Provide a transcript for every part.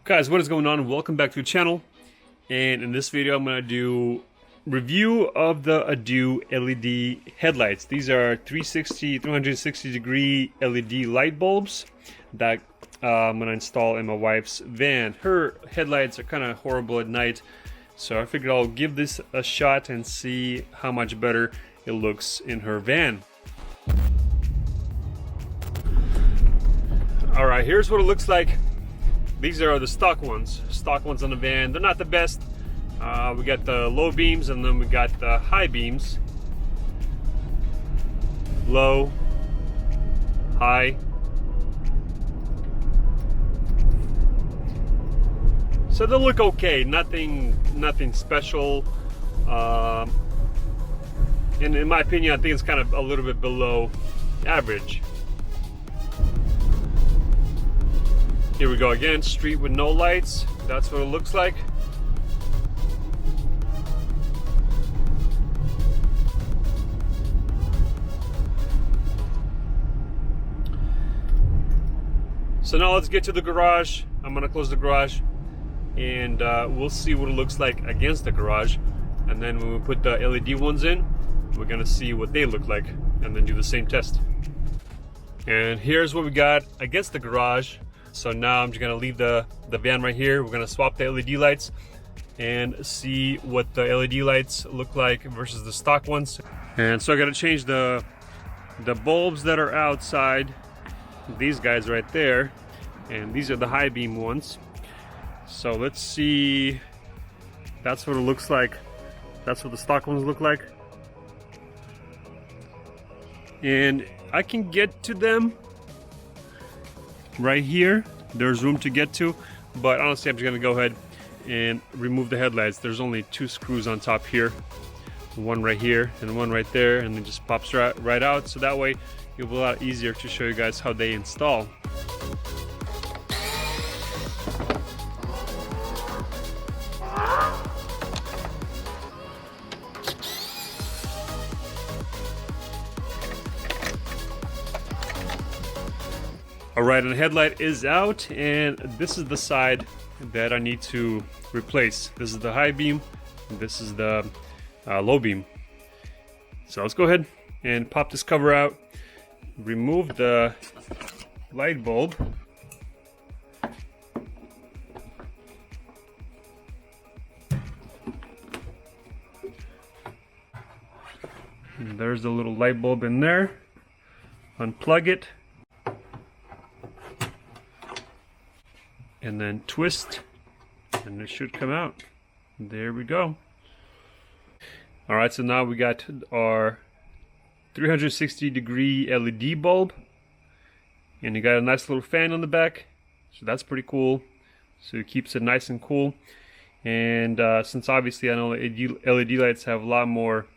Guys, what is going on? Welcome back to the channel. And in this video I'm going to do review of the Audew LED headlights. These are 360 degree LED light bulbs that I'm going to install in my wife's van. Her headlights are kind of horrible at night, so I figured I'll give this a shot and see how much better it looks in her van. Alright, here's what it looks like. These are the stock ones on the van. They're not the best. We got the low beams and then we got the high beams. Low, high. So they look okay, nothing special. And in my opinion, I think it's kind of a little bit below average. Here we go again, street with no lights. That's what it looks like. So now let's get to the garage. I'm gonna close the garage and we'll see what it looks like against the garage. And then when we put the LED ones in, we're gonna see what they look like and then do the same test. And here's what we got against the garage. So now I'm just gonna leave the van right here. We're gonna swap the LED lights and see what the LED lights look like versus the stock ones. And so I gotta change the bulbs that are outside, these guys right there, and these are the high beam ones. So let's see, that's what it looks like. That's what the stock ones look like. And I can get to them right here. There's room to get to, but honestly I'm just gonna go ahead and remove the headlights. There's only two screws on top here, one right here and one right there, and it just pops right out, so that way it'll be a lot easier to show you guys how they install. Alright, and the headlight is out, and this is the side that I need to replace. This is the high beam, and this is the low beam. So let's go ahead and pop this cover out, remove the light bulb, and there's the little light bulb in there, unplug it, and then twist, and it should come out. There we go. Alright, so now we got our 360 degree LED bulb, and you got a nice little fan on the back, so that's pretty cool. So it keeps it nice and cool. And since obviously I know LED lights have a lot more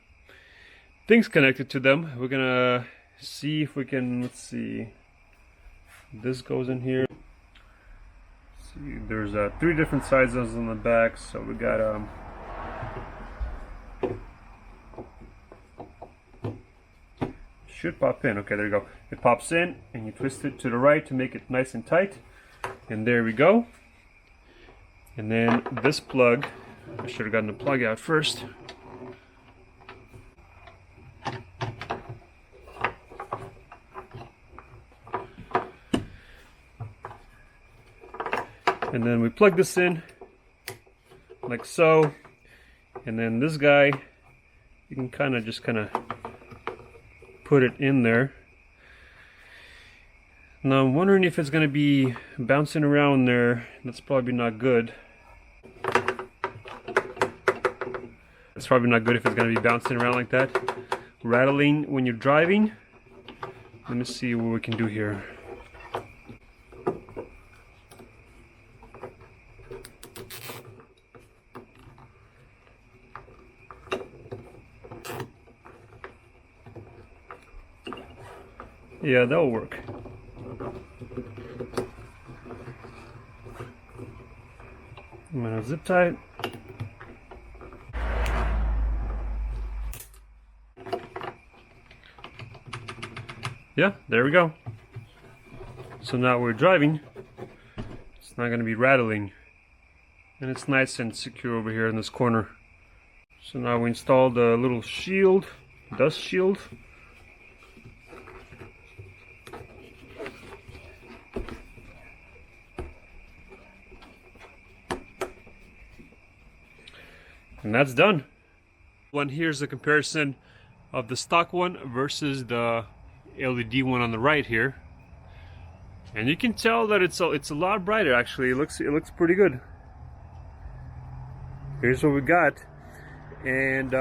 things connected to them, we're gonna see if we can, let's see, this goes in here. See, there's 3 different sizes on the back, so we got should pop in. Okay, there you go. It pops in and you twist it to the right to make it nice and tight, and there we go. And then this plug, I should have gotten the plug out first. And then we plug this in like so, and then this guy, you can kind of put it in there. Now I'm wondering if it's going to be bouncing around there. That's probably not good. It's probably not good if it's going to be bouncing around like that, rattling when you're driving. Let me see what we can do here. Yeah, that'll work. I'm gonna zip tie it. Yeah, there we go. So now we're driving. It's not going to be rattling. And it's nice and secure over here in this corner. So now we install the little shield, dust shield. And that's done. One here's a comparison of the stock one versus the LED one on the right here. And you can tell that it's a lot brighter actually. It looks pretty good. Here's what we got. And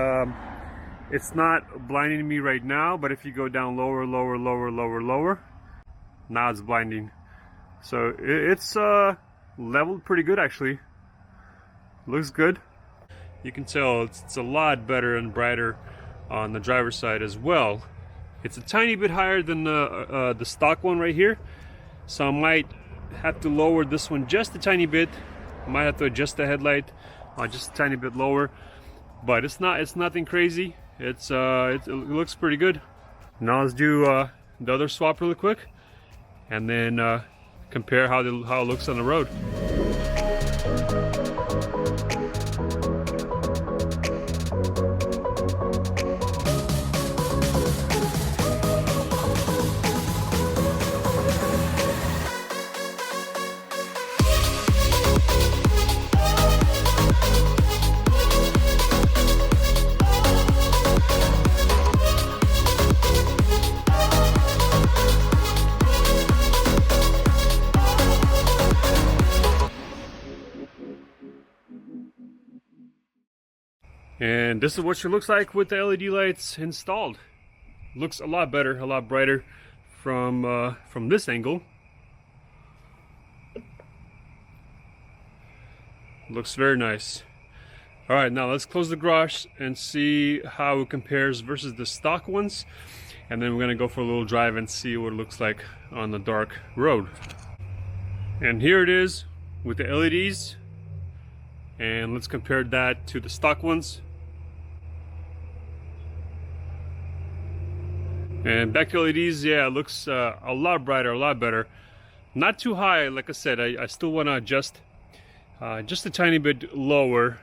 it's not blinding me right now, but if you go down lower, now it's blinding. So it's leveled pretty good actually. Looks good. You can tell it's a lot better and brighter on the driver's side as well. It's a tiny bit higher than the stock one right here, so I might have to lower this one just a tiny bit. I might have to adjust the headlight just a tiny bit lower, but it's nothing crazy. It looks pretty good. Now let's do the other swap really quick, and then compare how it looks on the road. And this is what she looks like with the LED lights installed. Looks a lot better, a lot brighter from this angle. Looks very nice. All right, now let's close the garage and see how it compares versus the stock ones. And then we're gonna go for a little drive and see what it looks like on the dark road. And here it is with the LEDs. And let's compare that to the stock ones. And back to LEDs, yeah, it looks a lot brighter, a lot better. Not too high, like I said, I still want to adjust just a tiny bit lower.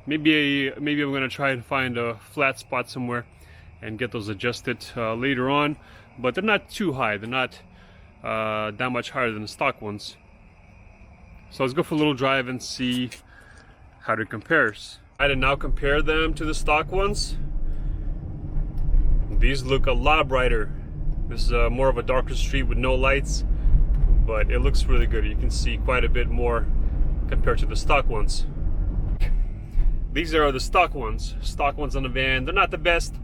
Maybe I'm going to try and find a flat spot somewhere and get those adjusted later on. But they're not too high, they're not that much higher than the stock ones. So let's go for a little drive and see how it compares. I now compare them to the stock ones. These look a lot brighter. This is more of a darker street with no lights, but it looks really good. You can see quite a bit more compared to the stock ones. These are the stock ones on the van. They're not the best.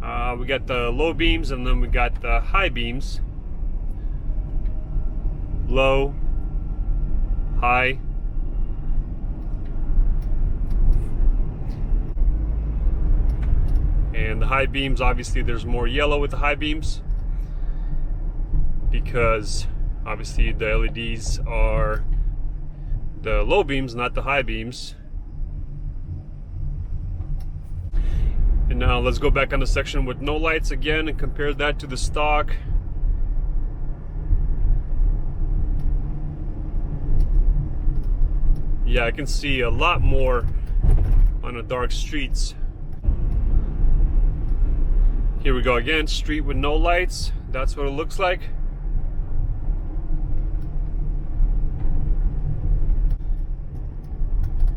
We got the low beams and then we got the high beams. Low, high. And the high beams, obviously there's more yellow with the high beams because obviously the LEDs are the low beams, not the high beams. And now let's go back on the section with no lights again and compare that to the stock. Yeah, I can see a lot more on the dark streets. Here we go again, street with no lights. That's what it looks like.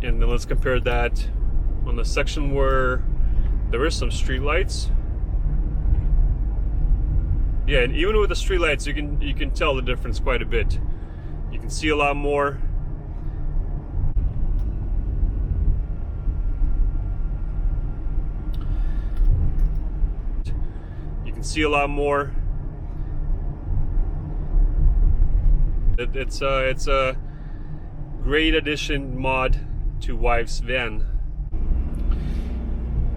And then let's compare that on the section where there is some street lights. Yeah, and even with the street lights, you can tell the difference quite a bit. You can see a lot more. See a lot more. It's a great addition mod to wife's van.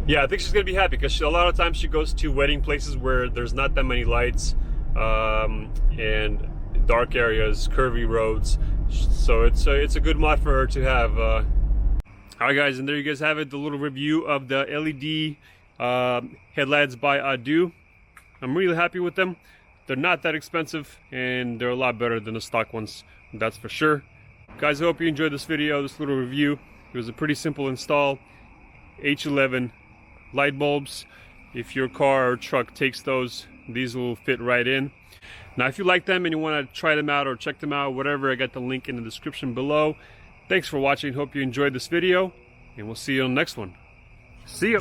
Yeah, I think she's gonna be happy because a lot of times she goes to wedding places where there's not that many lights and dark areas, curvy roads. So it's a good mod for her to have. Alright guys, and there you guys have it, the little review of the LED headlights by Audew. I'm really happy with them. They're not that expensive and they're a lot better than the stock ones, that's for sure. Guys, I hope you enjoyed this video, this little review. It was a pretty simple install. H11 light bulbs. If your car or truck takes those, these will fit right in. Now, if you like them and you want to try them out or check them out, whatever, I got the link in the description below. Thanks for watching. Hope you enjoyed this video, and we'll see you on the next one. See ya.